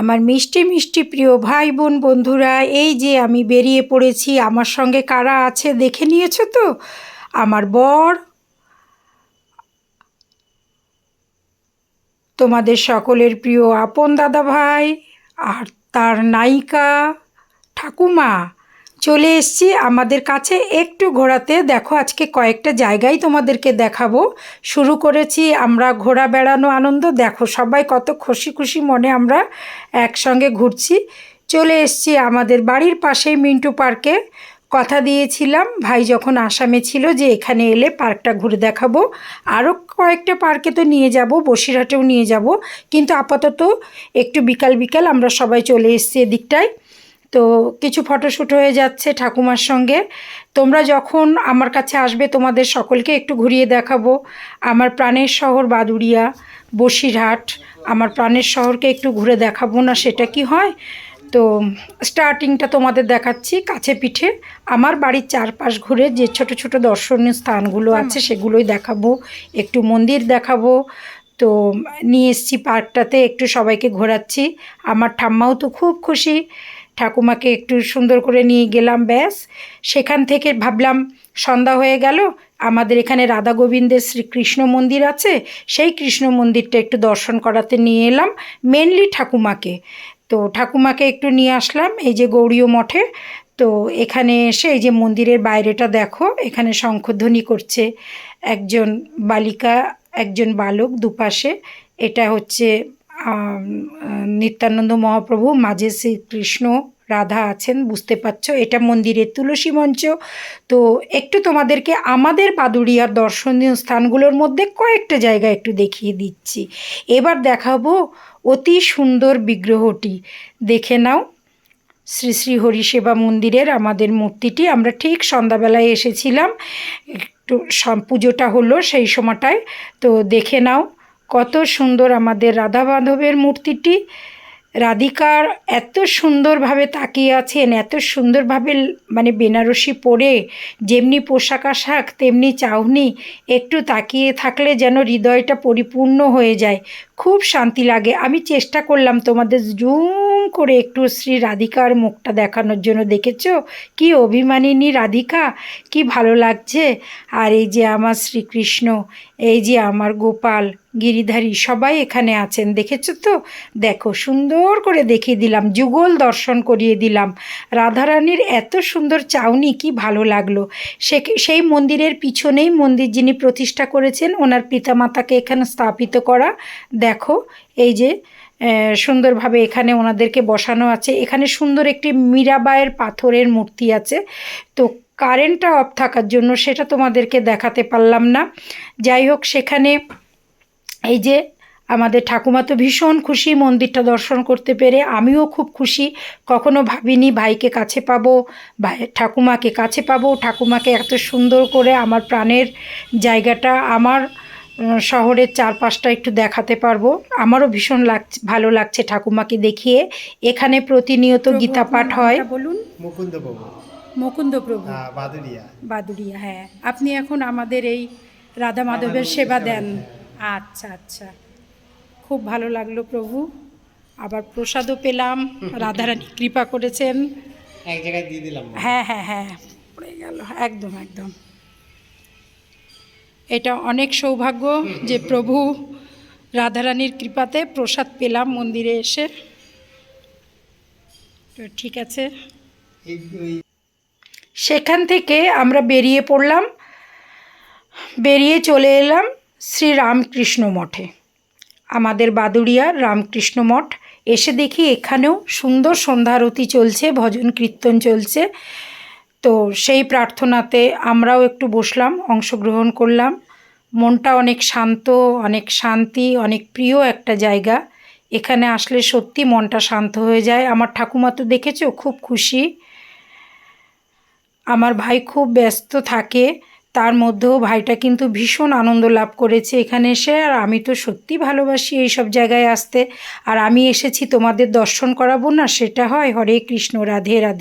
আমার মিষ্টি মিষ্টি প্রিয় ভাই বোন বন্ধুরা, এই যে আমি বেরিয়ে পড়েছি। আমার সঙ্গে কারা আছে দেখে নিয়েছো তো? আমার বর, তোমাদের সকলের প্রিয় আপন দাদা ভাই, আর তার নায়িকা ঠাকুমা। চলে এসছি আমাদের কাছে একটু ঘোরাতে। দেখো, আজকে কয়েকটা জায়গায় তোমাদেরকে দেখাবো। শুরু করেছি আমরা ঘোরা বেড়ানো আনন্দ। দেখো সবাই কত খুশি খুশি মনে আমরা একসঙ্গে ঘুরছি। চলে এসছি আমাদের বাড়ির পাশেই মিন্টু পার্কে। কথা দিয়েছিলাম ভাই যখন আসামে ছিল যে এখানে এলে পার্কটা ঘুরে দেখাবো। আরও কয়েকটা পার্কে তো নিয়ে যাব, বসিরহাটেও নিয়ে যাব, কিন্তু আপাতত একটু বিকাল বিকাল আমরা সবাই চলে এসছি এদিকটায়। তো কিছু ফটোশ্যুট হয়ে যাচ্ছে ঠাকুমার সঙ্গে। তোমরা যখন আমার কাছে আসবে তোমাদের সকলকে একটু ঘুরিয়ে দেখাবো। আমার প্রাণের শহর বাদুড়িয়া, বসিরহাট, আমার প্রাণের শহরকে একটু ঘুরে দেখাবো না, সেটা কি হয়? তো স্টার্টিংটা তোমাদের দেখাচ্ছি কাছে পিঠে। আমার বাড়ির চারপাশ ঘুরে যে ছোট ছোট দর্শনীয় স্থানগুলো আছে সেগুলোই দেখাবো, একটু মন্দির দেখাবো। তো নিয়ে এসছি পার্কটাতে, একটু সবাইকে ঘোরাচ্ছি। আমার ঠাম্মাও তো খুব খুশি, ঠাকুমাকে একটু সুন্দর করে নিয়ে গেলাম। ব্যাস, সেখান থেকে ভাবলাম সন্ধ্যা হয়ে গেল, আমাদের এখানে রাধা গোবিন্দের শ্রীকৃষ্ণ মন্দির আছে, সেই কৃষ্ণ মন্দিরটা একটু দর্শন করাতে নিয়ে এলাম মেনলি ঠাকুমাকে। তো ঠাকুমাকে একটু নিয়ে আসলাম এই যে গৌড়ীয় মঠে। তো এখানে এসে এই যে মন্দিরের বাইরেটা দেখো, এখানে শঙ্খধ্বনি করছে একজন বালিকা, একজন বালক দুপাশে। এটা হচ্ছে নিত্যানন্দ মহাপ্রভু, মাঝে শ্রীকৃষ্ণ রাধা আছেন, বুঝতে পারছো। এটা মন্দিরের তুলসী মঞ্চ। তো একটু তোমাদেরকে আমাদের বাদুড়িয়ার দর্শনীয় স্থানগুলোর মধ্যে কয়েকটা জায়গা একটু দেখিয়ে দিচ্ছি। এবার দেখাবো অতি সুন্দর বিগ্রহটি, দেখে নাও। শ্রী শ্রী হরিসেবা মন্দিরের আমাদের মূর্তিটি। আমরা ঠিক সন্ধ্যাবেলায় এসেছিলাম, একটু পুজোটা হলো সেই সময়টায়। তো দেখে নাও কত সুন্দর আমাদের রাধা মাধবের মূর্তিটি। রাধিকার এত সুন্দরভাবে তাকিয়ে আছেন, এত সুন্দরভাবে মানে বেনারসি পরে যেমনি পোশাক আশাক তেমনি চাহনি, একটু তাকিয়ে থাকলে যেন হৃদয়টা পরিপূর্ণ হয়ে যায়, খুব শান্তি লাগে। আমি চেষ্টা করলাম তোমাদের জুম করে একটু শ্রী রাধিকার মুখটা দেখানোর জন্য। দেখেছো কি অভিমানিনী রাধিকা, কি ভালো লাগছে। আর এই যে আমার শ্রীকৃষ্ণ, এই যে আমার গোপাল গিরিধারী, সবাই এখানে আছেন, দেখেছো তো? দেখো সুন্দর করে দেখিয়ে দিলাম, যুগল দর্শন করিয়ে দিলাম। রাধারানীর এত সুন্দর চাউনি, কি ভালো লাগলো। সেই মন্দিরের পিছনেই মন্দির যিনি প্রতিষ্ঠা করেছেন, ওনার পিতামাতাকে এখানে স্থাপিত করা। দেখো এই যে সুন্দরভাবে এখানে ওনাদেরকে বসানো আছে। এখানে সুন্দর একটি মীরাবাইয়ের পাথরের মূর্তি আছে। তো কারেন্টটা অফ থাকার জন্য সেটা তোমাদেরকে দেখাতে পারলাম না। যাই হোক, সেখানে এই যে আমাদের ঠাকুমা তো ভীষণ খুশি মন্দিরটা দর্শন করতে পেরে, আমিও খুব খুশি। কখনো ভাবিনি ভাইকে কাছে পাবো, ভাই ঠাকুমাকে কাছে পাবো, ঠাকুমাকে এত সুন্দর করে আমার প্রাণের জায়গাটা, আমার শহরের চারপাশটা একটু দেখাতে পারবো। আমারও ভীষণ ভালো লাগছে ঠাকুমাকে দেখিয়ে। এখানে প্রতিনিয়ত গীতা পাঠ হয়। বলুন। মুকুন্দবাবু। মুকুন্দপ্রভু, বাদুড়িয়া। বাদুড়িয়া, হ্যাঁ। আপনি এখন আমাদের এই রাধা মাধবের সেবা দেন। আচ্ছা আচ্ছা, খুব ভালো লাগলো প্রভু। আবার প্রসাদও পেলাম, রাধারানী কৃপা করেছেন। এক জায়গায় দিয়ে দিলাম। হ্যাঁ হ্যাঁ হ্যাঁ, পড়ে গেল, একদম একদম। এটা অনেক সৌভাগ্য যে প্রভু রাধারানীর কৃপাতে প্রসাদ পেলাম মন্দিরে এসে। তো ঠিক আছে, সেখান থেকে আমরা বেরিয়ে পড়লাম, বেরিয়ে চলে এলাম শ্রী রামকৃষ্ণ মঠে, আমাদের বাদুড়িয়ার রামকৃষ্ণ মঠ। এসে দেখি এখানেও সুন্দর সন্ধ্যারতি চলছে, ভজন কীর্তন চলছে। তো সেই প্রার্থনাতে আমরাও একটু বসলাম, অংশগ্রহণ করলাম। মনটা অনেক শান্ত, অনেক শান্তি, অনেক প্রিয় একটা জায়গা। এখানে আসলে সত্যি মনটা শান্ত হয়ে যায়। আমার ঠাকুমা তো দেখেছো খুব খুশি। আমার ভাই খুব ব্যস্ত থাকে, তার মধ্যেও ভাইটা কিন্তু ভীষণ আনন্দ লাভ করেছে এখানে এসে। আর আমি তো সত্যি ভালোবাসি এই সব জায়গায় আসতে। আর আমি এসেছি তোমাদের দর্শন করাবো না, সেটা হয়? হরে কৃষ্ণ, রাধে রাধে।